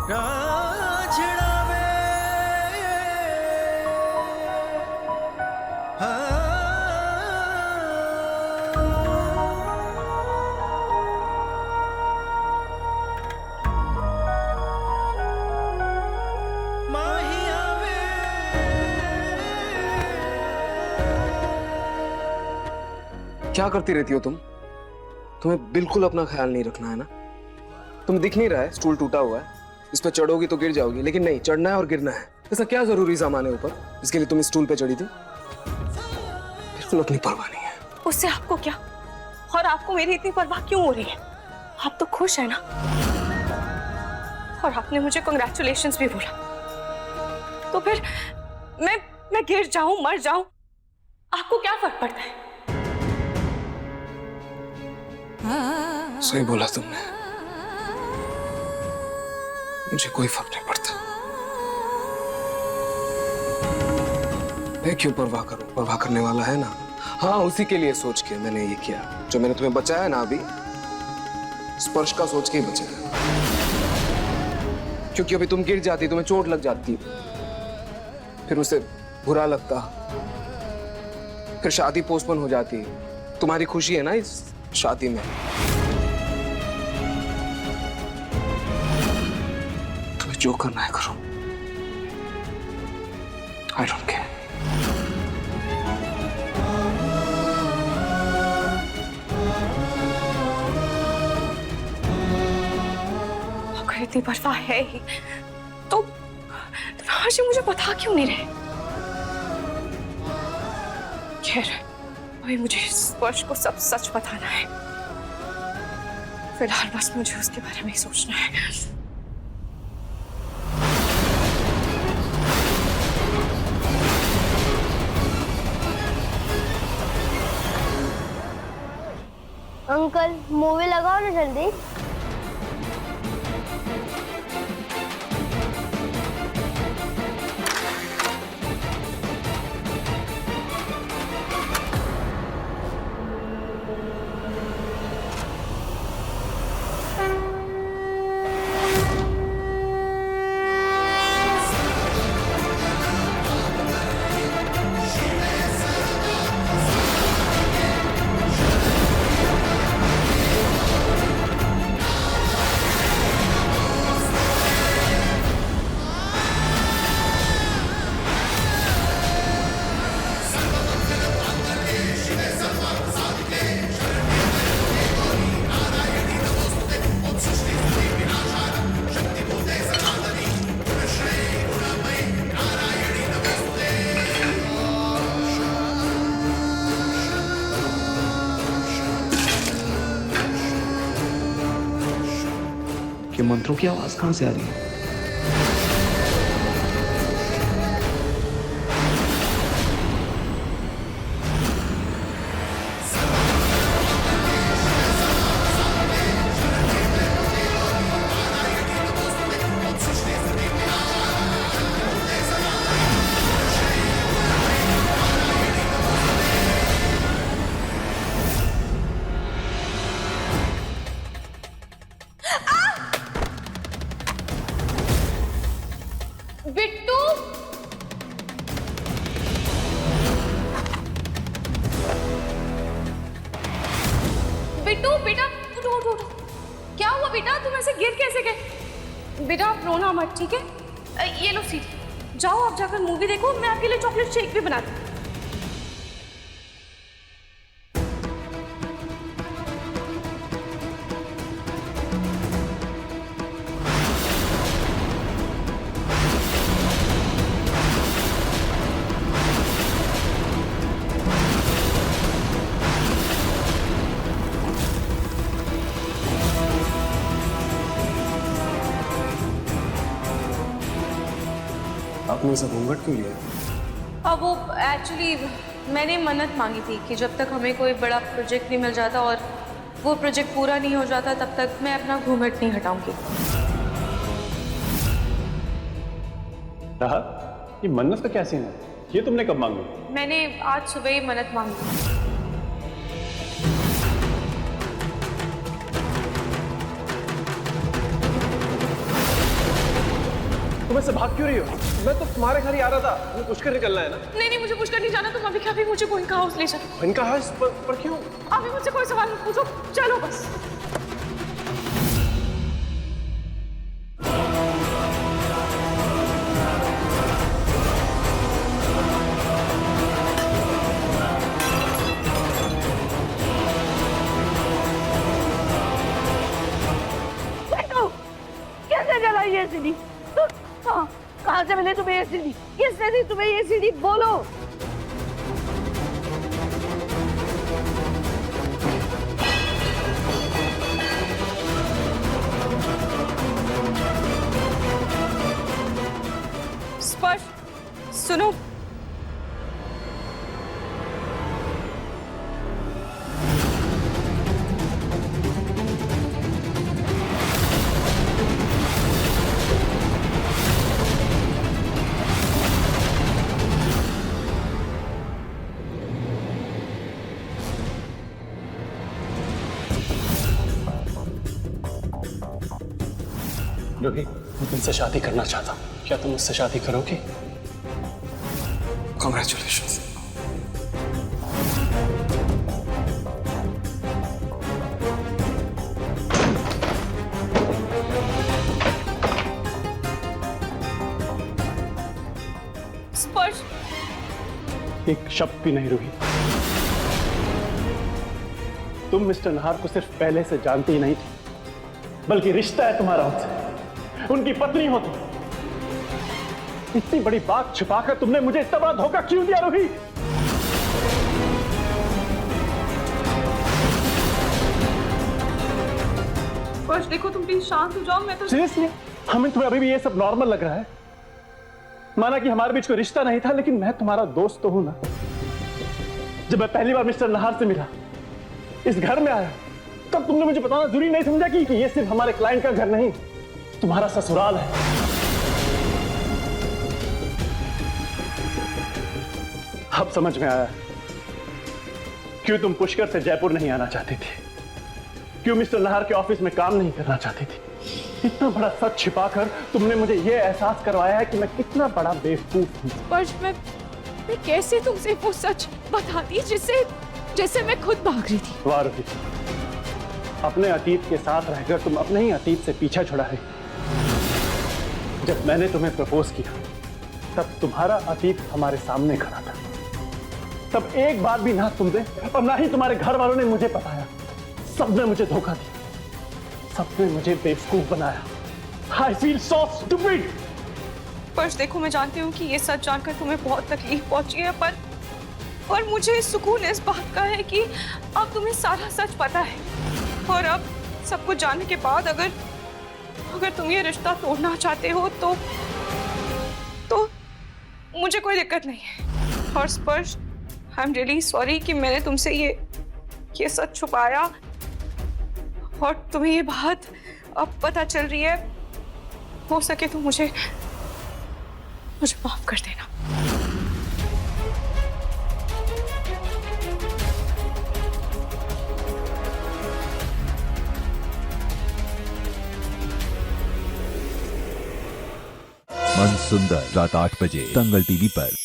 राझड़ावे क्या करती रहती हो तुम? तुम्हें बिल्कुल अपना ख्याल नहीं रखना है ना? तुम दिख नहीं रहा है, स्टूल टूटा हुआ है, इस पर चढ़ोगी तो गिर जाओगी, लेकिन नहीं, चढ़ना है और गिरना है। ऐसा क्या जरूरी सामान है ऊपर इसके लिए तुम इस स्टूल पे चढ़ी थी? बिल्कुल अपनी परवाह नहीं है। उससे आपको क्या? और आपको मेरी इतनी परवाह क्यों हो रही है? आप तो खुश है ना? और आपने मुझे कांग्रेचुलेशंस भी बोला, तो फिर मैं गिर जाऊं, मर जाऊं, आपको क्या फर्क पड़ता है? सही बोला तुमने, मुझे कोई फर्क नहीं पड़ता। मैं क्यों परवाह करूं? परवाह करने वाला है ना। हाँ, उसी के लिए सोच के मैंने ये किया। जो मैंने तुम्हें बचाया ना अभी, स्पर्श का सोच के ही बचाया। क्योंकि अभी तुम गिर जाती, तुम्हें चोट लग जाती, फिर उसे बुरा लगता, फिर शादी पोस्टपोन हो जाती। तुम्हारी खुशी है ना इस शादी में। तुम्हें जो करना है करो, आई डोंट केयर। अगर इतनी परवाह है ही तो आज मुझे बता क्यों नहीं रहे? खैर, अभी मुझे स्पर्श को सब सच बताना है। फिलहाल बस मुझे उसके बारे में ही सोचना है। अंकल, मूवी लगाओ ना जल्दी। कि मंत्रों की आवाज कहां से आ रही है? बिट्टू, बिट्टू, बेटा उठो उठो उठो। क्या हुआ बेटा? तुम ऐसे गिर कैसे गए? बेटा आप रोना मत, ठीक है? ये लो सीट, जाओ आप जाकर मूवी देखो, मैं आपके लिए चॉकलेट शेक भी बना दूँ। आपने ऐसा घूंघट क्यों लिया? अब वो एक्चुअली मैंने मन्नत मांगी थी कि जब तक हमें कोई बड़ा प्रोजेक्ट नहीं मिल जाता और वो प्रोजेक्ट पूरा नहीं हो जाता तब तक मैं अपना घूंघट नहीं हटाऊंगी। राहत, ये मन्नत का क्या सीन है? ये तुमने कब मांगी? मैंने आज सुबह ही मन्नत मांगी। तुम ऐसे भाग क्यों रही हो? मैं तो तुम्हारे घर ही आ रहा था, तुम्हें पुष्कर निकलना है ना? नहीं नहीं, मुझे पुष्कर नहीं जाना, तुम अभी क्या भी मुझे कोई का हाउस ले चलो। इनका हाउस पर क्यों? अभी मुझसे कोई सवाल मत पूछो, चलो बस। कैसे जलाई ये सीढ़ी? कहाँ से मिले तुम्हें ये सीढ़ी? किसने दी तुम्हें ये सीढ़ी? बोलो। स्पर्श, सुनो। रूही, मैं तुमसे शादी करना चाहता हूँ, क्या तुम मुझसे शादी करोगे? Congratulations. स्पर्श, एक शब्द भी नहीं रूही। तुम मिस्टर नहार को सिर्फ पहले से जानती ही नहीं थी, बल्कि रिश्ता है तुम्हारा उनसे, उनकी पत्नी हो तुम। इतनी बड़ी बात छिपाकर तुमने मुझे इतना बड़ा धोखा क्यों दिया रूही? स्पर्श देखो, तुम प्लीज शांत हो जाओ। मैं तो सीरियसली, हमें तुम्हें अभी भी ये सब नॉर्मल लग रहा है? माना कि हमारे बीच कोई रिश्ता नहीं था, लेकिन मैं तुम्हारा दोस्त तो हूं ना। जब मैं पहली बार मिस्टर नहार से मिला, इस घर में आया, तब तुमने मुझे बताना जरूरी नहीं समझा कि ये सिर्फ हमारे क्लाइंट का घर नहीं, तुम्हारा ससुराल है। अब समझ में आया क्यों तुम पुष्कर से जयपुर नहीं आना चाहती थी, क्यों मिस्टर नहार के ऑफिस में काम नहीं करना चाहती थी। इतना बड़ा सच छिपाकर तुमने मुझे यह एहसास करवाया है कि मैं कितना बड़ा बेवकूफ हूं। स्पर्श, मैं कैसे तुमसे वो सच बताती जिससे मैं खुद भाग रही थी। वाह रूही, अपने अतीत के साथ रहकर तुम अपने ही अतीत से पीछा छुड़ा रही। जब मैंने तुम्हें प्रपोज किया, तब तुम्हारा अतीत हमारे सामने खड़ा था। तब एक बार भी ना तुमने और ना ही तुम्हारे घर वालों ने मुझे बताया। सबने मुझे धोखा दिया, सबने मुझे बेवकूफ बनाया। I feel so stupid। स्पर्श देखो, मैं जानती हूँ कि ये सच जानकर तुम्हें बहुत तकलीफ पहुंची है, पर मुझे सुकून इस बात का है कि अब तुम्हें सारा सच पता है। और अब सब कुछ जानने के बाद अगर तुम ये रिश्ता तोड़ना चाहते हो तो मुझे कोई दिक्कत नहीं है। और स्पर्श, आई एम रियली सॉरी कि मैंने तुमसे ये सच छुपाया और तुम्हें ये बात अब पता चल रही है। हो सके तो मुझे माफ कर देना। मन सुंदर रात 8 बजे दंगल टीवी पर।